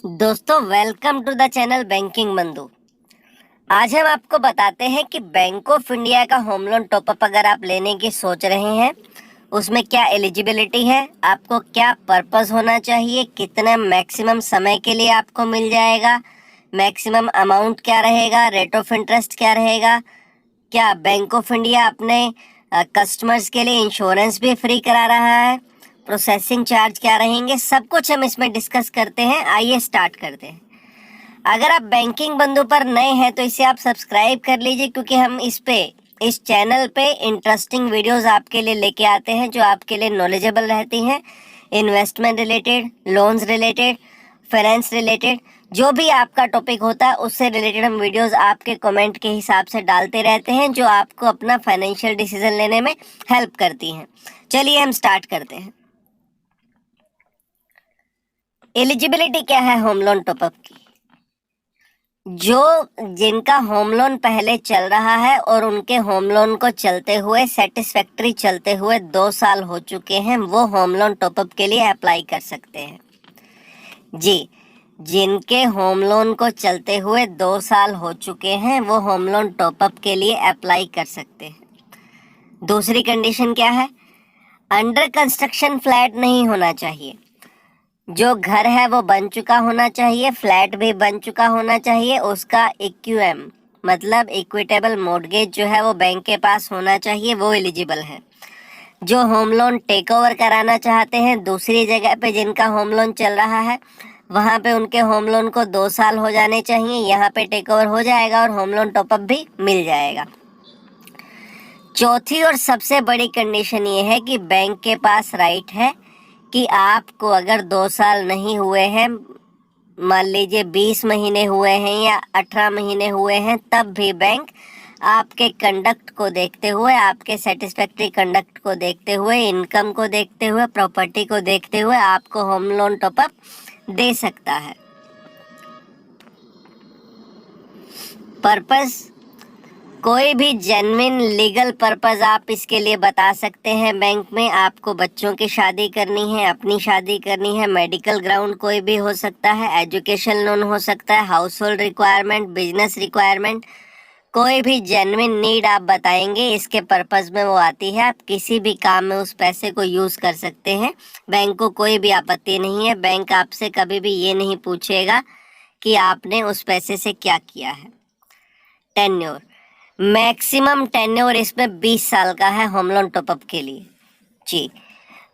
दोस्तों welcome to the channel banking Bandhu. आज हम आपको बताते हैं कि बैंक ऑफ इंडिया का होम लोन टॉपअप अगर आप लेने की सोच रहे हैं उसमें क्या एलिजिबिलिटी है, आपको क्या पर्पस होना चाहिए, कितना मैक्सिमम समय के लिए आपको मिल जाएगा, मैक्सिमम अमाउंट क्या रहेगा, रेट ऑफ इंटरेस्ट क्या रहेगा, क्या बैंक ऑफ इंडिया अपने कस्टमर्स के लिए इंश्योरेंस भी फ्री करा रहा है, प्रोसेसिंग चार्ज क्या रहेंगे, सब कुछ हम इसमें डिस्कस करते हैं। आइए स्टार्ट करते हैं। अगर आप बैंकिंग बंधु पर नए हैं तो इसे आप सब्सक्राइब कर लीजिए, क्योंकि हम इस चैनल पे इंटरेस्टिंग वीडियोस आपके लिए लेके आते हैं जो आपके लिए नॉलेजेबल रहती हैं। Investment related, loans related, finance related, जो भी आपका टॉपिक होता है उससे रिलेटेड हम वीडियोस आपके कमेंट के हिसाब से डालते रहते हैं, जो आपको अपना फाइनेंशियल डिसीजन लेने में हेल्प करती हैं। चलिए हम स्टार्ट करते हैं। एलिजिबिलिटी क्या है होम लोन टॉपअप की? जो जिनका होम लोन पहले चल रहा है और उनके होम लोन को चलते हुए सेटिस्फैक्ट्री चलते हुए 2 साल हो चुके हैं, वो होम लोन टॉपअप के लिए अप्लाई कर सकते हैं। जी, जिनके होम लोन को चलते हुए 2 साल हो चुके हैं वो होम लोन टॉपअप के लिए अप्लाई कर सकते हैं। दूसरी कंडीशन क्या है? अंडर कंस्ट्रक्शन फ्लैट नहीं होना चाहिए। जो घर है वो बन चुका होना चाहिए, फ्लैट भी बन चुका होना चाहिए, उसका इक्यूएम मतलब इक्विटेबल मॉर्गेज जो है वो बैंक के पास होना चाहिए, वो एलिजिबल है। जो होम लोन टेक ओवर कराना चाहते हैं दूसरी जगह पे जिनका होम लोन चल रहा है, वहाँ पे उनके होम लोन को 2 साल हो जाने चाहिए, यहाँ पे टेक ओवर हो जाएगा और होम लोन टॉपअप भी मिल जाएगा। चौथी और सबसे बड़ी कंडीशन ये है कि बैंक के पास राइट है कि आपको अगर 2 साल नहीं हुए हैं, मान लीजिए 20 महीने हुए हैं या 18 महीने हुए हैं, तब भी बैंक आपके कंडक्ट को देखते हुए, आपके सेटिस्फैक्ट्री कंडक्ट को देखते हुए, इनकम को देखते हुए, प्रॉपर्टी को देखते हुए आपको होम लोन टॉपअप दे सकता है। पर्पस, कोई भी जेन्युइन लीगल पर्पस आप इसके लिए बता सकते हैं। बैंक में आपको बच्चों की शादी करनी है, अपनी शादी करनी है, मेडिकल ग्राउंड कोई भी हो सकता है, एजुकेशन लोन हो सकता है, house hold requirement, business requirement, कोई भी जेन्युइन नीड आप बताएंगे इसके पर्पस में वो आती है। आप किसी भी काम में उस पैसे को यूज़ कर सकते हैं, बैंक को कोई भी आपत्ति नहीं है। बैंक आपसे कभी भी ये नहीं पूछेगा कि आपने उस पैसे से क्या किया है। टेन्योर, मैक्सिमम टेन्योर इसमें 20 साल का है होम लोन टॉपअप के लिए। जी,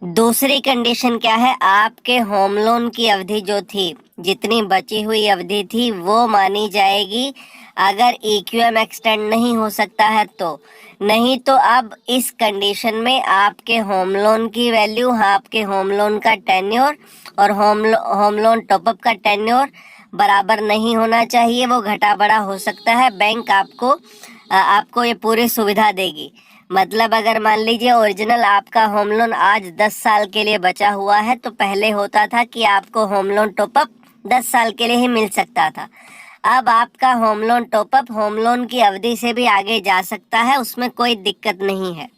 दूसरी कंडीशन क्या है? आपके होम लोन की अवधि जो थी, जितनी बची हुई अवधि थी वो मानी जाएगी। अगर इक्यूएम एक्सटेंड नहीं हो सकता है तो नहीं, तो अब इस कंडीशन में आपके होम लोन की वैल्यू, आपके होम लोन का टेन्योर और होम लोन टॉपअप का टेन्योर बराबर नहीं होना चाहिए, वो घटा बढ़ा हो सकता है। बैंक आपको ये पूरी सुविधा देगी। मतलब अगर मान लीजिए ओरिजिनल आपका होम लोन आज 10 साल के लिए बचा हुआ है, तो पहले होता था कि आपको होम लोन टॉपअप 10 साल के लिए ही मिल सकता था। अब आपका home loan top up home loan की अवधि से भी आगे जा सकता है, उसमें कोई दिक्कत नहीं है।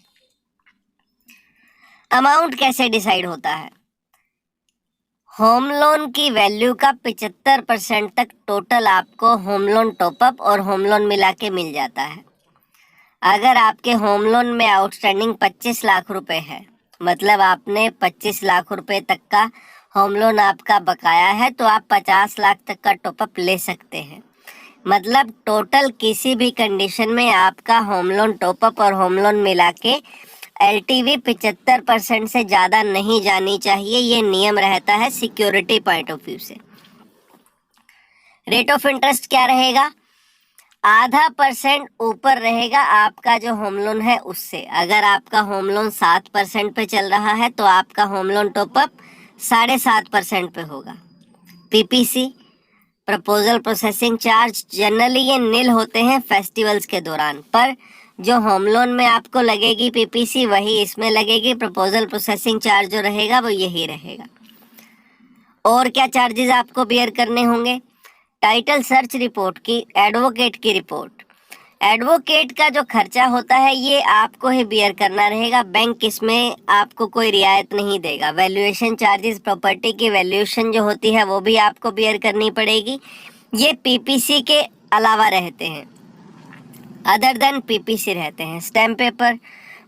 अमाउंट कैसे डिसाइड होता है? होम लोन की वैल्यू का 75% तक टोटल आपको होम लोन टॉपअप और होम लोन मिला के मिल जाता है। अगर आपके होम लोन में आउटस्टैंडिंग 25 लाख रुपए है, मतलब आपने 25 लाख रुपए तक का होम लोन आपका बकाया है, तो आप 50 लाख तक का टॉपअप ले सकते हैं। मतलब टोटल किसी भी कंडीशन में आपका होम लोन टॉपअप और होम लोन मिला के एलटीवी 75% से ज़्यादा नहीं जानी चाहिए, ये नियम रहता है सिक्योरिटी पॉइंट ऑफ व्यू से। रेट ऑफ इंटरेस्ट क्या रहेगा? ½ % ऊपर रहेगा आपका जो होम लोन है उससे। अगर आपका होम लोन 7% पे चल रहा है तो आपका होम लोन टॉपअप 7.5% पे होगा। PPC, proposal processing charge, generally ये नील होते हैं फेस्टिवल्स के दौरान, पर जो होम लोन में आपको लगेगी पीपीसी वही इसमें लगेगी। प्रपोजल प्रोसेसिंग चार्ज जो रहेगा वो यही रहेगा। और क्या चार्जेस आपको बेयर करने होंगे? टाइटल सर्च रिपोर्ट की, एडवोकेट की रिपोर्ट। एडवोकेट का जो खर्चा होता है ये आपको ही बियर करना रहेगा, बैंक इसमें आपको कोई रियायत नहीं देगा। वैल्यूएशन चार्जेस, प्रॉपर्टी की वैल्यूएशन जो होती है वो भी आपको बियर करनी पड़ेगी। ये पीपीसी के अलावा रहते हैं, अदर देन पीपीसी रहते हैं। स्टैम्प पेपर,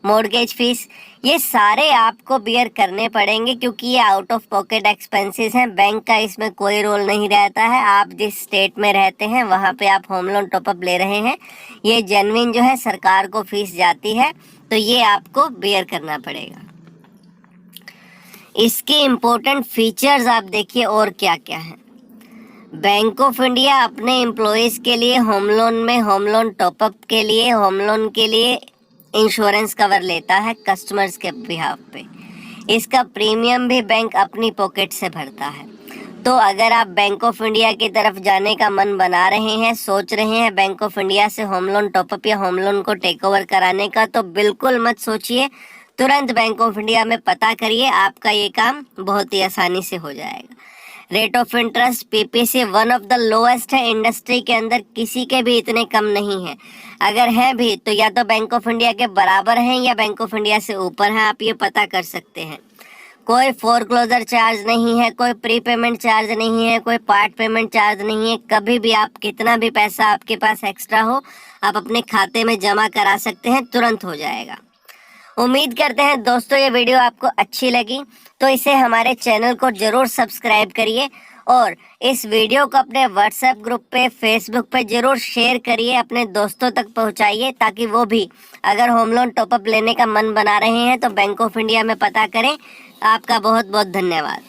मॉर्गेज फीस, ये सारे आपको बियर करने पड़ेंगे क्योंकि ये आउट ऑफ पॉकेट एक्सपेंसेस हैं। बैंक का इसमें कोई रोल नहीं रहता है। आप जिस स्टेट में रहते हैं वहाँ पे आप होम लोन टॉपअप ले रहे हैं, ये जेन्युइन जो है सरकार को फीस जाती है, तो ये आपको बियर करना पड़ेगा। इसके इम्पोर्टेंट फीचर्स आप देखिए और क्या क्या है। बैंक ऑफ इंडिया अपने एम्प्लॉयज़ के लिए होम लोन में होम लोन टॉपअप के लिए, होम लोन के लिए इंश्योरेंस कवर लेता है कस्टमर्स के बिहाफ पे। इसका प्रीमियम भी बैंक अपनी पॉकेट से भरता है। तो अगर आप बैंक ऑफ इंडिया की तरफ जाने का मन बना रहे हैं, सोच रहे हैं बैंक ऑफ इंडिया से होम लोन टॉपअप या होम लोन को टेक ओवर कराने का, तो बिल्कुल मत सोचिए, तुरंत बैंक ऑफ इंडिया में पता करिए, आपका ये काम बहुत ही आसानी से हो जाएगा। Rate of interest PPC one of the lowest है इंडस्ट्री के अंदर, किसी के भी इतने कम नहीं है। अगर है भी तो या तो बैंक ऑफ इंडिया के बराबर हैं या बैंक ऑफ इंडिया से ऊपर हैं, आप ये पता कर सकते हैं। कोई फोरक्लोजर चार्ज नहीं है, कोई प्री पेमेंट चार्ज नहीं है, कोई पार्ट पेमेंट चार्ज नहीं है। कभी भी आप कितना भी पैसा आपके पास एक्स्ट्रा हो, आप अपने खाते में जमा करा सकते हैं, तुरंत हो जाएगा। उम्मीद करते हैं दोस्तों ये वीडियो आपको अच्छी लगी, तो इसे हमारे चैनल को जरूर सब्सक्राइब करिए और इस वीडियो को अपने व्हाट्सएप ग्रुप पे, फेसबुक पे जरूर शेयर करिए, अपने दोस्तों तक पहुंचाइए, ताकि वो भी अगर होम लोन टॉपअप लेने का मन बना रहे हैं तो बैंक ऑफ इंडिया में पता करें। आपका बहुत बहुत धन्यवाद।